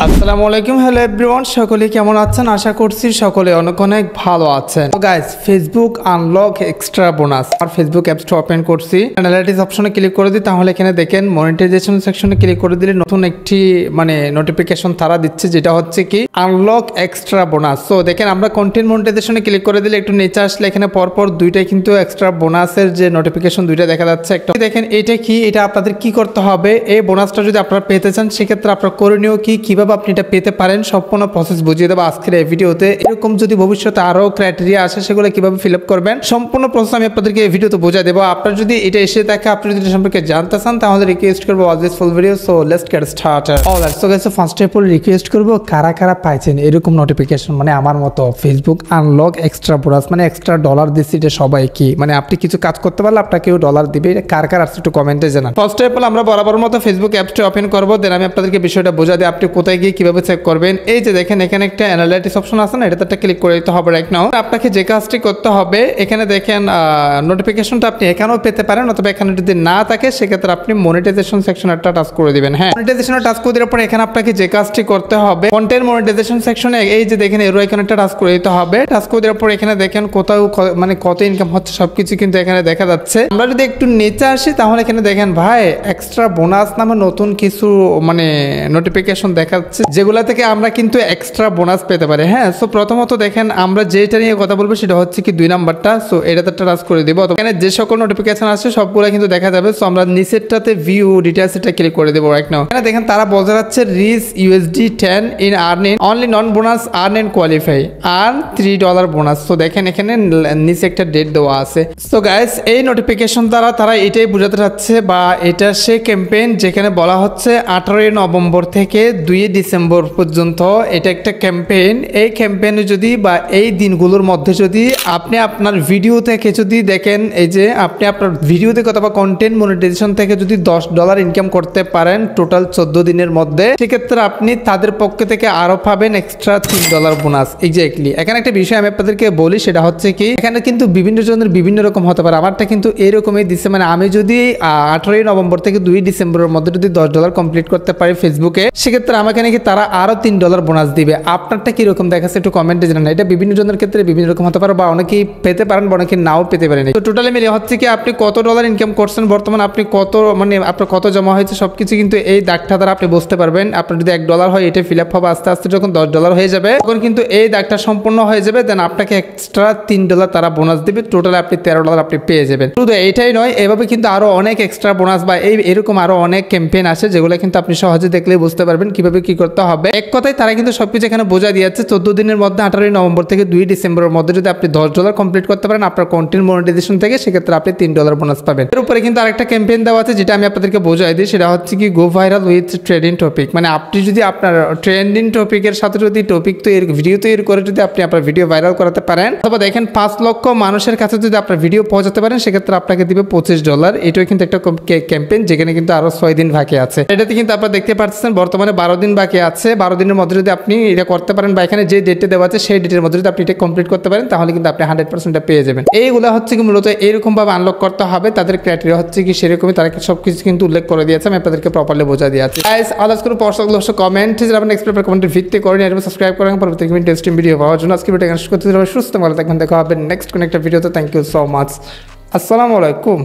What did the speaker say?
আসসালামু আলাইকুম, hello everyone, সকলে কেমন আছেন? আশা করছি সকলে অনেক অনেক ভালো আছেন। তো guys, Facebook unlock extra bonus আর ফেসবুক অ্যাপসটা ওপেন করছি। অ্যানালাইটিক্স অপশনে ক্লিক করে দিই, তাহলে এখানে দেখেন মনিটাইজেশন সেকশনে ক্লিক করে দিলে নতুন একটি নোটিফিকেশন তারা দিচ্ছে, যেটা হচ্ছে কি আনলক এক্সট্রা বোনাস। সো দেখেন, আমরা কন্টেন্ট মনিটাইজেশনে ক্লিক করে দিলে একটু নিচে আসলে এখানে পরপর দুইটাই কিন্তু এক্সট্রা বোনাসের যে নোটিফিকেশন দুইটা দেখা যাচ্ছে। একটা দেখেন এটা কি, এটা আপনাদের কি করতে হবে, এই বোনাসটা যদি আপনারা পেতে চান সেক্ষেত্রে আপনার করণীয় কি, কিভাবে আপনি এটা পেতে পারেন সম্পূর্ণ প্রসেস বুঝিয়ে দেবো আজকের এই ভিডিওতে। এরকম যদি ভবিষ্যতে আরো ক্রাইটেরিয়া আসে সেগুলো কিভাবে ফিল আপ করবেন সম্পূর্ণ প্রসেস আমি আপনাদেরকে এই ভিডিওতে বুঝিয়ে দেবো। আপনার যদি এটা এসে থাকে, আপনি যদি এটা সম্পর্কে জানতে চান, তাহলে রিকোয়েস্ট করবো watch this full video. So let's get started. Alright, so guys, first of all request করবো কারা কারা পাইছেন এরকম নোটিফিকেশন, আমার মতো Facebook unlock extra bonus extra dollar দিচ্ছে, এটা সবাই কি আপনি কিছু কাজ করতে পারলে আপনাকেও ডলার দিবে, এটা কার কার আসছে একটু কমেন্টে জানান। ফার্স্ট অফ অল আমরা বরাবর মতো ফেসবুক অ্যাপসটা ওপেন করবো, দেন আমি আপনাদেরকে বিষয়টা বোঝা দিই আপনি কোথায় গিয়ে কিভাবে চেক করবেন। এই যে দেখেন এখানে একটা অ্যানালাইটিক্স অপশন আছে না, এটাতে একটা ক্লিক করে দিতে হবে রাইট নাও। আপনাকে যে কাজটি করতে হবে, এখানে দেখেন নোটিফিকেশনটা আপনি এখানেও পেতে পারেন, অথবা এখানে যদি না থাকে সেক্ষেত্রে আপনি মনিটাইজেশন সেকশন একটা টাচ করে দিবেন। হ্যাঁ, মনিটাইজেশন টাচ করে দেওয়ার পর এখানে আপনাকে যে কাজটি করতে হবে, কন্টেন্ট মনিটাইজেশন সেকশনে এই যে দেখেন এরো এখানে একটা টাচ করে দিতে হবে। টাচ করে দেওয়ার পর এখানে দেখেন কোথাও কত ইনকাম হচ্ছে সবকিছু কিন্তু এখানে দেখা যাচ্ছে। আমরা যদি একটু নিচে আসি, তাহলে এখানে দেখেন ভাই এক্সট্রা বোনাস নামে নতুন কিছু নোটিফিকেশন দেখাচ্ছে, যেগুলা থেকে আমরা কিন্তু এক্সট্রা বোনাস পেতে পারি। হ্যাঁ, সো প্রথমত দেখেন আমরা যেটা নিয়ে কথা বলবো সেটা হচ্ছে কি 2 নাম্বারটা। সো এটাতে টাচ করে দিব, এখানে যে সকল নোটিফিকেশন আছে সবগুলো কিন্তু দেখা যাবে। সো আমরা নিচেরটাতে ভিউ ডিটেইলস এটা ক্লিক করে দেবো রাইট নাও। এখানে দেখেন তারা বলতে যাচ্ছে reach $10 in earning only non bonus earn and qualify earn $3 bonus. So দেখেন এখানে নিচে একটা ডেট দেওয়া আছে। সো গাইস, এই নোটিফিকেশন দ্বারা তারা এটাই বোঝাতে চাচ্ছে, বা এটা সে ক্যাম্পেইন যেখানে বলা হচ্ছে 18 নভেম্বর থেকে 2 ডিসেম্বর পর্যন্ত এটা একটা ক্যাম্পেইন। এই ক্যাম্পেইনে যদি বা এই দিনগুলোর মধ্যে যদি আপনি আপনার ভিডিও থেকে যদি দেখেন, এই যে আপনি আপনার ভিডিও থেকে অথবা কন্টেন্ট মনিটাইজেশন থেকে যদি $10 ইনকাম করতে পারেন টোটাল 14 দিনের মধ্যে, সেক্ষেত্রে আপনি তাদের পক্ষ থেকে আরো পাবেন এক্সট্রা $3 বোনাস। এক্স্যাক্টলি, এখানে একটা বিষয় আমি আপনাদেরকে বলি, সেটা হচ্ছে কি এখানে কিন্তু বিভিন্ন জনের বিভিন্ন রকম হতে পারে। আমারটা কিন্তু এরকমই দিচ্ছে, আমি যদি 18 নভেম্বর থেকে 2 ডিসেম্বরের মধ্যে যদি $10 কমপ্লিট করতে পারি ফেসবুকে, সেক্ষেত্রে আমাকে নাকি তারা আরো $3 বোনাস দিবে। আপনারটা কিরকম দেখাচ্ছে একটু কমেন্টে জানান। এটা বিভিন্ন জনের ক্ষেত্রে বিভিন্ন রকম হতে পারে, বা অনেকেই পেতে পারেন বা অনেকে নাও পেতে পারেন। তো টোটালি মিলে হচ্ছে কি আপনি কত ডলার ইনকাম করছেন বর্তমানে, আপনি কত আপনার কত জমা হয়েছে সবকিছু কিন্তু এই দাগটা দ্বারা আপনি বুঝতে পারবেন। আপনার যদি $1 হয়, এটা ফিল আপ হবে আস্তে আস্তে, যখন $10 হয়ে যাবে তখন কিন্তু এই দাগটা সম্পূর্ণ হয়ে যাবে, দেন আপনাকে এক্সট্রা $3 তারা বোনাস দিবে, টোটালি আপনি $13 আপনি পেয়ে যাবেন। শুধু এইটাই নয়, এভাবে কিন্তু আরো অনেক এক্সট্রা বোনাস বা এরকম আরো অনেক ক্যাম্পেইন আছে, যেগুলো কিন্তু আপনি সহজে দেখলেই বুঝতে পারবেন কিভাবে কি করতে হবে। এক কথায় তারা কিন্তু সবকিছু এখানে বোঝা দিয়েছে। 14 দিনের মধ্যে 18 নভেম্বর থেকে 2 ডিসেম্বরের মধ্যে যদি আপনি $10 কমপ্লিট করতে পারেন আপনার কন্টেন্ট মনিটাইজেশন থেকে, সেক্ষেত্রে আপনি $3 বোনাস পাবেন। এর উপরে কিন্তু আরেকটা ক্যাম্পেইন দেওয়া আছে, যেটা আমি আপনাদেরকে বোঝাই দিই, সেটা হচ্ছে কি গো ভাইরাল উইথ ট্রেন্ডিং টপিক। আপনি যদি আপনার ট্রেন্ডিং টপিকের সাথে যদি টপিক তৈরি ভিডিও তৈরি করে যদি আপনি আপনার ভিডিও ভাইরাল করাতে পারেন, অথবা দেখেন 5 লক্ষ মানুষের কাছে যদি আপনার ভিডিও পৌঁছাতে পারেন, সেক্ষেত্রে আপনাকে দিবে $25। এটাও কিন্তু একটা ক্যাম্পেইন, যেখানে কিন্তু আরো 6 দিন বাকি আছে। এটাতে কিন্তু আপনারা দেখতে পাচ্ছেন বর্তমানে 12 দিন বাকি আছে। 12 দিনের মধ্যে যদি আপনি এটা করতে পারেন, বা এখানে যে ডেটে দেওয়া আছে সেই ডেটের মধ্যে যদি আপনি এটা কমপ্লিট করতে পারেন, তাহলে কিন্তু আপনি 100% পেয়ে যাবেন। এইগুলো হচ্ছে কি মূলত এরকম ভাবে আনলক করতে হবে। তাদের ক্রাইটেরিয়া হচ্ছে কি সেরকমই, তারা সবকিছু কিন্তু উল্লেখ করে দিয়েছে, আমি আপনাদেরকে প্রপারলি বোঝা দিয়েছি। গাইস, আদার্স কোনো প্রশ্নগুলো অবশ্যই কমেন্ট যারা এক্সপ্লেন কমেন্টে ভিত্তি করেন, এবং সাবস্ক্রাইব করেন পরবর্তী ইন্টারেস্টিং ভিডিও পাওয়ার জন্য। আজকে ভিডিও শেষ করতে সুস্থ ভালো থাকবেন, দেখা হবে নেক্সট কোন একটা ভিডিওতে। Thank you so much. আসসালামু আলাইকুম।